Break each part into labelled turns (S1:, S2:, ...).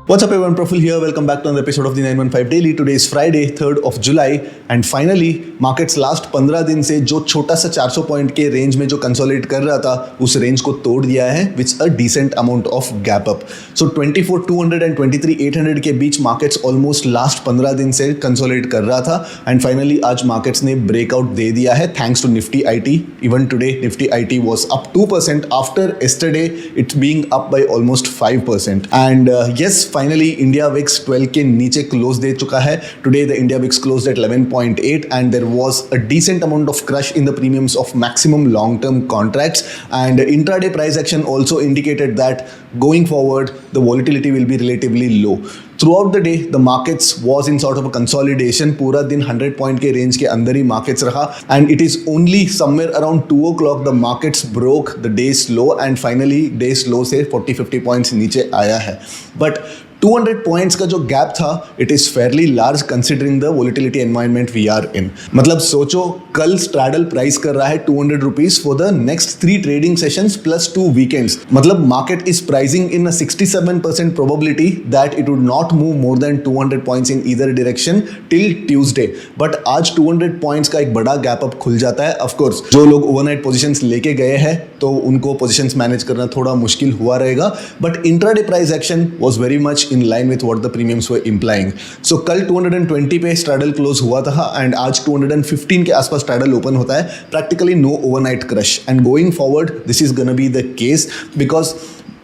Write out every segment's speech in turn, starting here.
S1: What's up everyone, Profil here. Welcome back to another episode of the 915 Daily. Today is Friday, 3rd of July and finally markets last 15 दिन से जो छोटा सा 400 point के range में जो consolidate कर रहा था उस रेंज को तोड़ दिया है which a decent amount of gap up. So 24,200 and 23,800 के बीच मार्केट्स ऑलमोस्ट लास्ट 15 दिन से कंसोलिडेट कर रहा था एंड फाइनली आज मार्केट्स ने ब्रेकआउट दे दिया है thanks to Nifty IT. Even today Nifty IT was up 2% after yesterday it's being up by almost 5% and yes finally India VIX 12 के नीचे क्लोज दे चुका है. Today the India VIX closed at 11.8 and there was a decent amount of crush in the premiums of maximum long term contracts and intraday price action also indicated that going forward the volatility will be relatively low. Throughout the day the markets was in sort of a consolidation. पूरा दिन 100 point के range के अंदर ही markets रहा and it is only somewhere around 2 o'clock the markets broke the day's low and finally day's low से 40-50 points नीचे आया है. But 200 पॉइंट्स का जो गैप था it is fairly large considering the volatility environment we are in. मतलब सोचो कल स्ट्रैडल प्राइस कर रहा है 200 rupees for the next 3 trading sessions plus 2 weekends. मतलब market is pricing in 67% probability that it would not move more than 200 points in either direction till Tuesday. But आज 200 points का एक बड़ा गैप अप खुल जाता है. ऑफकोर्स जो लोग ओवरनाइट पोजिशंस लेके गए हैं तो उनको पोजिशंस मैनेज करना थोड़ा मुश्किल हुआ रहेगा. But intraday price action was very much in line with what the premiums were implying. So कल 220 पे स्ट्रैडल क्लोज हुआ था एंड आज 215 के आसपास स्ट्रैडल ओपन होता है. Practically no overnight crush and going forward this is gonna be the case because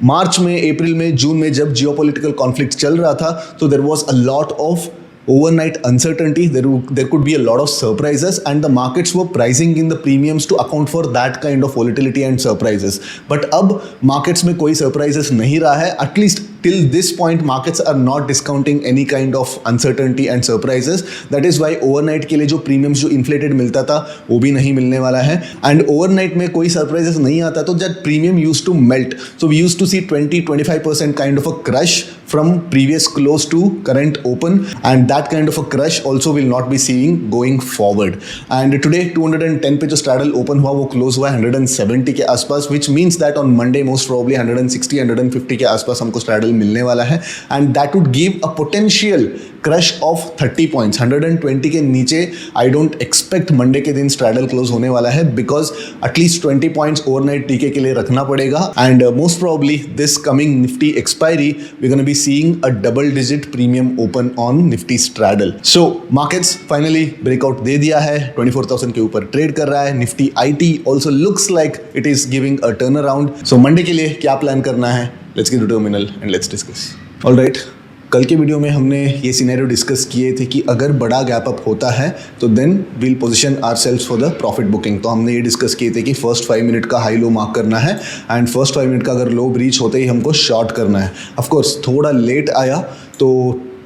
S1: March में, अप्रैल में, जून में जब जियोपॉलिटिकल कॉन्फ्लिक्ट चल रहा था तो there was a lot of overnight uncertainty. There could be a lot of surprises and the markets were pricing in the premiums to account for that kind of volatility and surprises. But अब markets में कोई surprises नहीं रहा है. At least till this point markets are not discounting any kind of uncertainty and surprises. That is why overnight के लिए जो premiums जो inflated मिलता था वो भी नहीं मिलने वाला है. And overnight में कोई surprises नहीं आता तो that premium used to melt. So we used to see 20-25% kind of a crush from previous close to current open and that kind of a crush also will not be seeing going forward. And today 210 पे जो straddle open हुआ वो close हुआ 170 के आसपास which means that on Monday most probably 160-150 के आसपास हमको straddle मिलने वाला है and that would give a potential crush of 30 points. 120 के नीचे I don't expect Monday के दिन straddle close होने वाला है because at least 20 points overnight TK के लिए रखना पड़ेगा and most probably this coming Nifty expiry we're going to be seeing a double digit premium open on Nifty straddle. So markets finally breakout दे दिया है, 24,000 के ऊपर ट्रेड कर रहा है. Nifty IT also looks like it is giving a turnaround. So Monday के लिए क्या प्लान करना है? Let's get to terminal and let's discuss. All right. कल के वीडियो में हमने ये सिनेरियो डिस्कस किए थे कि अगर बड़ा गैप अप होता है तो then will position ourselves for the profit booking. तो हमने ये डिस्कस किए थे कि फर्स्ट 5 मिनट का हाई लो मार्क करना है एंड फर्स्ट 5 मिनट का अगर लो ब्रीच होते ही हमको शॉर्ट करना है. ऑफकोर्स थोड़ा लेट आया तो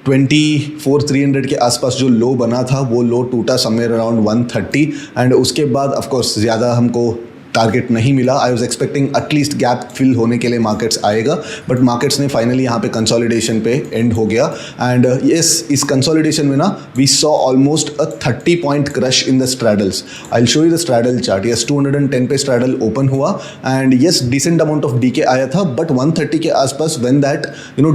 S1: 24,300 के आसपास जो लो बना था वो लो टूटा समवेयर अराउंड 130 एंड उसके बाद ऑफकोर्स ज़्यादा हमको टारगेट नहीं मिला. I was expecting at least gap fill होने के लिए मार्केट्स आएगा बट मार्केट्स ने फाइनली यहाँ पे कंसोलिडेशन पे एंड हो गया एंड यस इस कंसोलिडेशन में ना we saw almost a 30 point crush in the straddles. I will show you the straddle chart. Yes 210 पे स्ट्रैडल ओपन हुआ and yes decent amount of decay आया था बट 130 के आसपास when that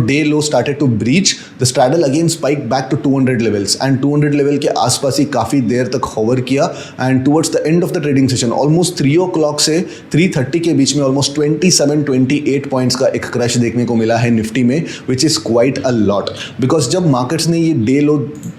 S1: day low started to breach the straddle again spike back to 200 levels and 200 level के आसपास ही काफ़ी देर तक होवर किया and towards the end of the trading session almost 3 o'clock से 3:30 के बीच में ऑलमोस्ट 27-28 पॉइंट्स का एक क्रश देखने को मिला है निफ्टी में which is quite a lot because जब मार्केट्स ने ये डे लो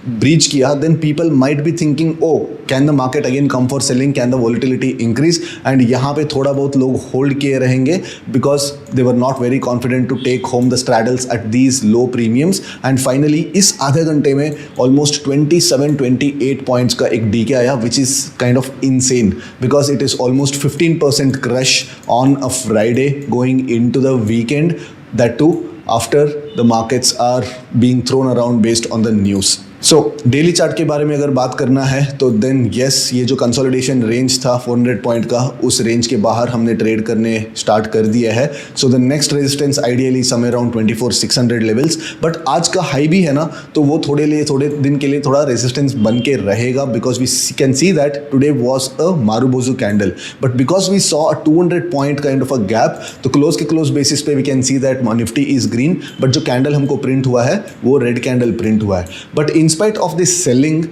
S1: ब्रीच किया then people might be thinking oh can the market again come for selling, can the volatility increase and यहाँ पे थोड़ा बहुत लोग होल्ड किए रहेंगे because they were not very confident to take home the straddles at these low premiums and finally इस आधे घंटे में ऑलमोस्ट 27-28 पॉइंट्स का एक डीके आया which is kind of insane because it is almost 15% crush on a Friday going into the weekend, that too after the markets are being thrown around based on the news. So daily chart के बारे में अगर बात करना है तो then yes, ये जो कंसोलिडेशन रेंज था 400 पॉइंट का, उस रेंज के बाहर हमने ट्रेड करने स्टार्ट कर दिया है. So the next resistance ideally somewhere around 24,600 levels. But आज का हाई भी है ना, तो वो थोड़े दिन के लिए थोड़ा रेजिस्टेंस बन के रहेगा, because we can see that today was a marubozu candle, but because we saw a 200 point kind of a gap, तो क्लोज बेसिस पे we can see that Nifty is green, but जो candle हमको print हुआ है वो red candle print हुआ है. But in spite of this selling,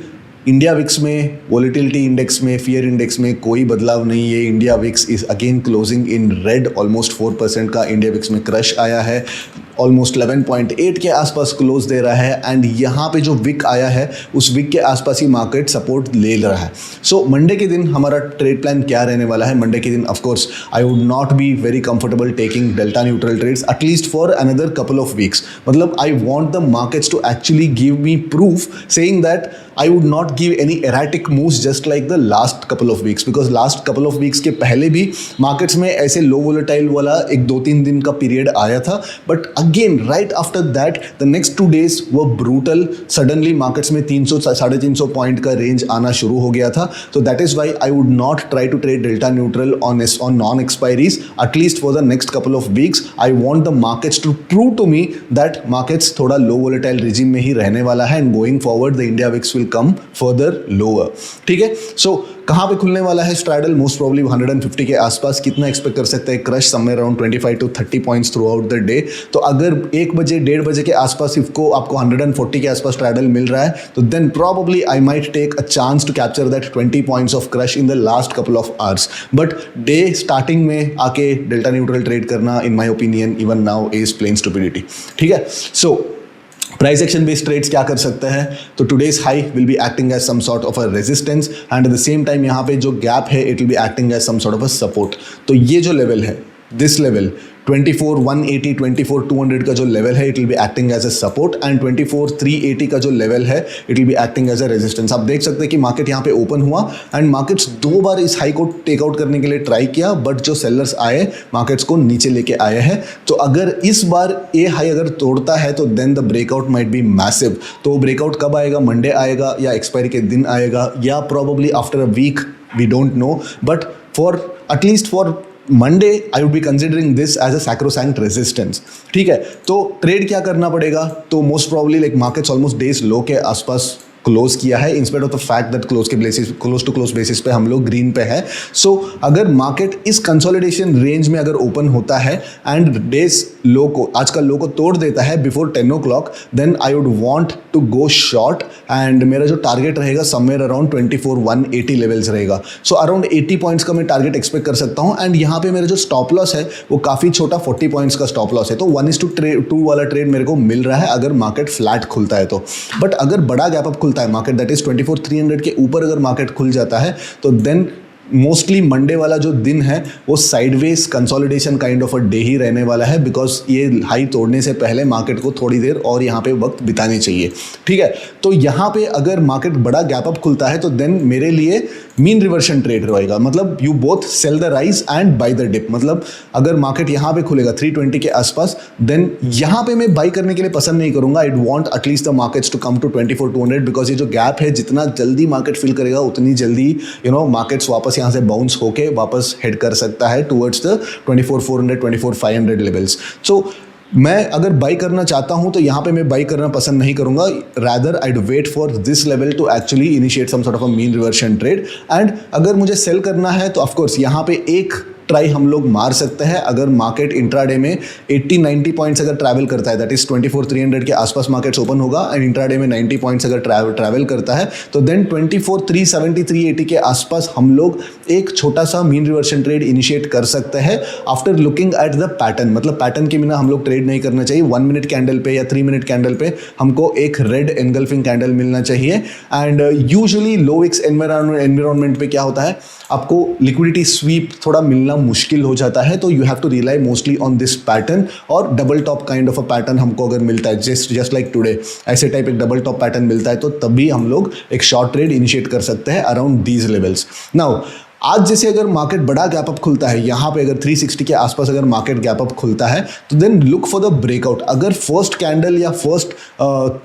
S1: India VIX में, वॉलेटिलिटी इंडेक्स में, फियर इंडेक्स में कोई बदलाव नहीं है. India Vicks is again closing in red. Almost 4% का इंडिया विक्स में क्रश आया है. ऑलमोस्ट 11.8 के आसपास क्लोज दे रहा है. एंड यहाँ पे जो विक आया है उस विक के आसपास ही मार्केट सपोर्ट ले रहा है. सो मंडे के दिन हमारा ट्रेड प्लान क्या रहने वाला है? मंडे के दिन of course I would not be very comfortable taking delta neutral trades at least for another couple of weeks. मतलब I want the markets to actually give me proof saying that I would not give any erratic moves just like the last couple of weeks, because last couple of weeks के पहले भी markets में ऐसे लो volatile वाला एक 2-3 दिन का period आया था. But again right after that the next 2 days वो ब्रूटल. सडनली मार्केट्स में 300-350 पॉइंट का रेंज आना शुरू हो गया था. तो that is why I would not try to trade delta neutral on non expiries at least for the next couple of weeks. I want the markets to prove to me that markets थोड़ा low volatile regime में ही रहने वाला है. And going forward the India VIX will come further lower. ठीक है. सो कहाँ पे खुलने वाला है स्ट्रैडल? मोस्ट प्रॉब्ली 150 के आसपास. कितना एक्सपेक्ट कर सकते हैं? Crush somewhere around 25 to 30 points through out the day. तो अगर 1 बजे 1:30 बजे के आसपास आपको 140 के आसपास स्ट्रैडल मिल रहा है, तो then probably I might take a chance to capture that 20 points of crush in the last couple of hours. But day starting में आके डेल्टा न्यूट्रल ट्रेड करना in my opinion even now is plain stupidity. ठीक है. So price action based trades क्या कर सकते हैं? तो today's high will be acting as some sort of a resistance and at the same time यहाँ पे जो गैप है it will be acting as some sort of a support. तो ये जो लेवल है, दिस लेवल 24,180, 24,200 का जो लेवल है it will be acting as a support and 24,380 का जो लेवल है it will be acting as a resistance. आप देख सकते हैं कि मार्केट यहाँ पे ओपन हुआ एंड मार्केट्स 2 बार इस हाई को टेक आउट करने के लिए ट्राई किया, बट जो सेलर्स आए मार्केट्स को नीचे लेके आए हैं. तो अगर इस बार ये हाई अगर तोड़ता है तो then the breakout might be massive. तो ब्रेकआउट कब आएगा? मंडे आएगा या एक्सपायरी के दिन आएगा या probably after a week, we don't know. But for at least for Monday I would be considering this as a sacrosanct resistance. ठीक है. तो ट्रेड क्या करना पड़ेगा? तो most probably like markets almost day's low के आसपास क्लोज किया है, in spite of the fact that close to close basis पे हम लोग ग्रीन पे है. सो अगर मार्केट इस कंसोलिडेशन रेंज में अगर ओपन होता है एंड डेज लो को, आज का लो को तोड़ देता है before 10 o'clock, then I would want to go short and मेरा जो टारगेट रहेगा समवेयर अराउंड 24,180 लेवल्स रहेगा. सो अराउंड 80 पॉइंट्स का मैं टारगेट एक्सपेक्ट कर सकता हूँ. एंड यहाँ पे मेरा जो स्टॉप लॉस है वो काफ़ी छोटा 40 पॉइंट्स का स्टॉप लॉस है. तो 1:2 वाला ट्रेड मेरे को मिल रहा है अगर मार्केट फ्लैट खुलता है तो. बट अगर बड़ा गैप अप खुलता है मार्केट, दैट इज 24,300 के ऊपर अगर मार्केट खुल जाता है तो देन मोस्टली मंडे वाला जो दिन है वो sideways consolidation kind of a day ही रहने वाला है, बिकॉज ये हाई तोड़ने से पहले मार्केट को थोड़ी देर और यहाँ पे वक्त बितानी चाहिए. ठीक है. तो यहाँ पे अगर मार्केट बड़ा गैप अप खुलता है तो देन मेरे लिए मीन रिवर्शन ट्रेड रहेगा. मतलब you both sell the rise and buy the dip. मतलब अगर मार्केट यहाँ पे खुलेगा 320 के आसपास, देन यहाँ पे मैं बाई करने के लिए पसंद नहीं करूंगा. I want at least the markets to come to 24,200, because ये जो गैप है जितना जल्दी मार्केट फिल करेगा उतनी जल्दी मार्केट्स वापस यहाँ से बाउंस होके वापस हेड कर सकता है टुवर्ड्स द 24,400, 24,500 लेवल्स. सो मैं अगर बाई करना चाहता हूं तो यहाँ पे मैं बाई करना पसंद नहीं करूंगा. Rather I'd wait for this level to actually initiate some sort of a mean reversion trade. And अगर मुझे सेल करना है तो ऑफकोर्स यहाँ पे एक ट्राई हम लोग मार सकते हैं. अगर मार्केट इंट्राडे में 80-90 पॉइंट्स अगर ट्रैवल करता है, दैट इज 24,300 के आसपास मार्केट्स ओपन होगा एंड इंट्राडे में 90 पॉइंट्स अगर ट्रैवल करता है तो देन 24,370, 380 के आसपास हम लोग एक छोटा सा मीन रिवर्शन ट्रेड इनिशिएट कर सकते हैं after looking at the pattern. मतलब पैटर्न के बिना हम लोग ट्रेड नहीं करना चाहिए. 1 मिनट कैंडल पे या 3 मिनट कैंडल पे हमको एक रेड एनगल्फिंग कैंडल मिलना चाहिए. And usually low VIX environment पे क्या होता है, आपको लिक्विडिटी स्वीप थोड़ा मिलना मुश्किल हो जाता है. तो you have to rely mostly on this pattern, और double top kind of a pattern हमको अगर मिलता है जस्ट लाइक टुडे, ऐसे टाइप एक डबल टॉप पैटर्न मिलता है तो तभी हम लोग एक शॉर्ट ट्रेड इनिशिएट कर सकते हैं अराउंड दीज लेवल्स. नाउ आज जैसे अगर मार्केट बड़ा गैप अप खुलता है, यहाँ पे अगर 360 के आसपास अगर मार्केट गैप अप खुलता है तो then look for the breakout. अगर फर्स्ट कैंडल या फर्स्ट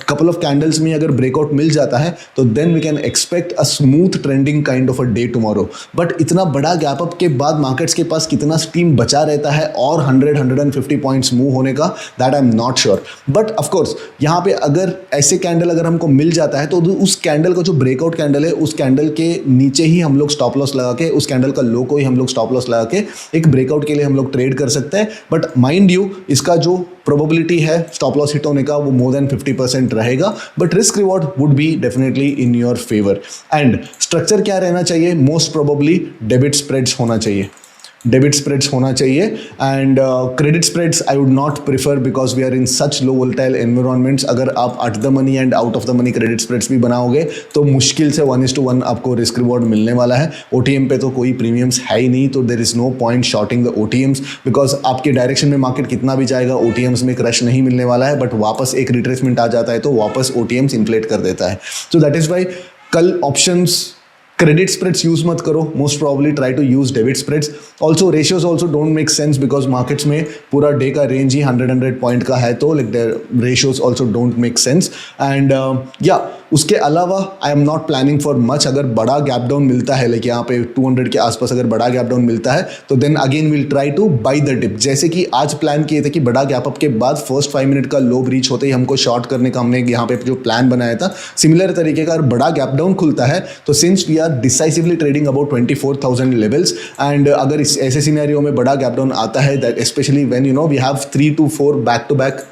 S1: कपल ऑफ कैंडल्स में अगर ब्रेकआउट मिल जाता है तो then we can expect a smooth trending kind of a day tomorrow. But इतना बड़ा गैप अप के बाद मार्केट्स के पास कितना स्टीम बचा रहता है और 100-150 पॉइंट्स मूव होने का, that I am not sure. But of course यहाँ पे अगर ऐसे कैंडल अगर हमको मिल जाता है तो उस कैंडल का जो ब्रेकआउट कैंडल है उस कैंडल के नीचे ही हम लोग स्टॉप लॉस लगा के, उस कैंडल का लो को ही हम लोग स्टॉप लॉस लगा के एक ब्रेकआउट के लिए हम लोग ट्रेड कर सकते हैं। बट माइंड यू, इसका जो प्रोबेबिलिटी है स्टॉप लॉस हिट होने का वो मोर देन 50% रहेगा, but risk reward would be definitely in your favour. And structure क्या रहना चाहिए? मोस्ट प्रोबेबली डेबिट स्प्रेड्स होना चाहिए, डेबिट स्प्रेड्स होना चाहिए। And credit spreads I would not prefer because we are in such low volatile environments. अगर आप at the money and out of the money credit spreads भी बनाओगे तो मुश्किल से 1:1 आपको रिस्क रिवॉर्ड मिलने वाला है। OTM पे तो कोई प्रीमियम्स है ही नहीं, तो there is no point shorting the OTMs because आपके डायरेक्शन में मार्केट कितना भी जाएगा OTMs में क्रश नहीं मिलने वाला है। बट वापस एक रिट्रेसमेंट आ जाता है तो वापस OTMs इन्फ्लेट कर देता है। सो दैट इज़ वाई कल ऑप्शंस क्रेडिट स्प्रेड्स यूज मत करो, most probably try to use debit spreads. Also ratios also don't make sense because markets में पूरा डे का रेंज ही 100 पॉइंट का है, तो like ratios also don't make sense. And या उसके अलावा आई am not planning for much. अगर बड़ा गैप डाउन मिलता है, लाइक यहाँ पे 200 के आसपास अगर बड़ा गैप डाउन मिलता है तो then again will try to buy the dip. जैसे कि आज प्लान किए थे कि बड़ा गैप अप के बाद फर्स्ट 5 मिनट का लो रीच होते ही हमको शॉर्ट करने का हमने यहाँ पे जो प्लान बनाया था, सिमिलर तरीके का अगर बड़ा गैप डाउन खुलता है तो since we are decisively trading about 24,000 levels and अगर इस ऐसे सिनेरियो में बड़ा गैप डाउन आता है, that specially when you know we have 3 to 4 back to back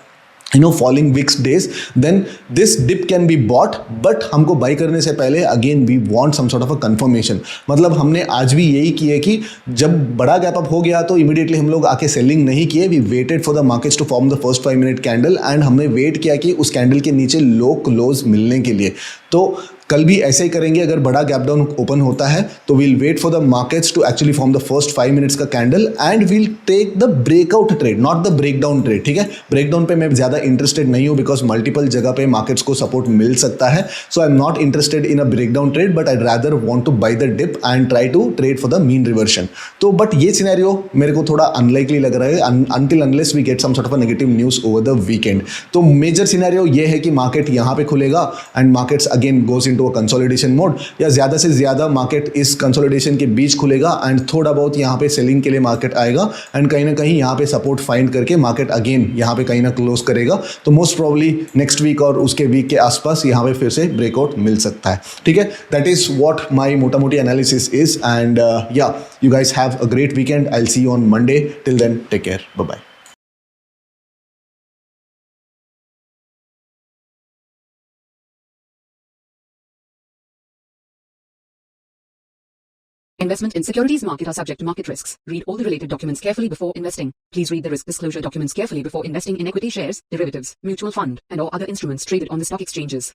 S1: falling weeks days, then this dip can be bought, but हमको by करने से पहले again we want some sort of a confirmation। मतलब हमने आज भी यही किया कि जब बड़ा गैप अप हो गया तो इमीडिएटली हम लोग आके सेलिंग नहीं किए, we waited for the markets to form the first 5 minute candle and हमने वेट किया कि उस कैंडल के नीचे लो क्लोज मिलने के लिए। तो कल भी ऐसे ही करेंगे। अगर बड़ा गैप डाउन ओपन होता है तो we'll wait for the markets to actually form the first 5 minutes का candle and we'll take the breakout trade, not the breakdown trade. ठीक है, ब्रेकडाउन पे मैं ज़्यादा इंटरेस्टेड नहीं हूँ बिकॉज मल्टीपल जगह पे मार्केट्स को सपोर्ट मिल सकता है। So I am not interested in a breakdown trade, but I rather want to buy the dip and try to trade for the mean reversion. तो बट ये सिनेरियो मेरे को थोड़ा अनलाइकली लग रहा है until unless we get some sort of a negative news over the weekend. तो major scenario ये है कि मार्केट यहाँ पे खुलेगा and markets again goes into a consolidation mode, या ज़्यादा से ज़्यादा मार्केट इस कंसोलिडेशन के बीच खुलेगा एंड थोड़ा बहुत यहाँ पे सेलिंग के लिए मार्केट आएगा एंड कहीं ना कहीं यहाँ पे सपोर्ट फाइंड करके मार्केट अगेन यहाँ पे कहीं ना क्लोज करेगा। तो मोस्ट प्रॉब्ली नेक्स्ट वीक और उसके वीक के आसपास यहाँ पे फिर से ब्रेकआउट मिल सकता है। ठीक है, दैट इज व्हाट माय मोटा मोटी analysis is and yeah you guys have a great weekend. I will see you on Monday. Till then take care, bye bye.
S2: Investment in securities market are subject to market risks. Read all the related documents carefully before investing. Please read the risk disclosure documents carefully before investing in equity shares, derivatives, mutual fund, and or other instruments traded on the stock exchanges.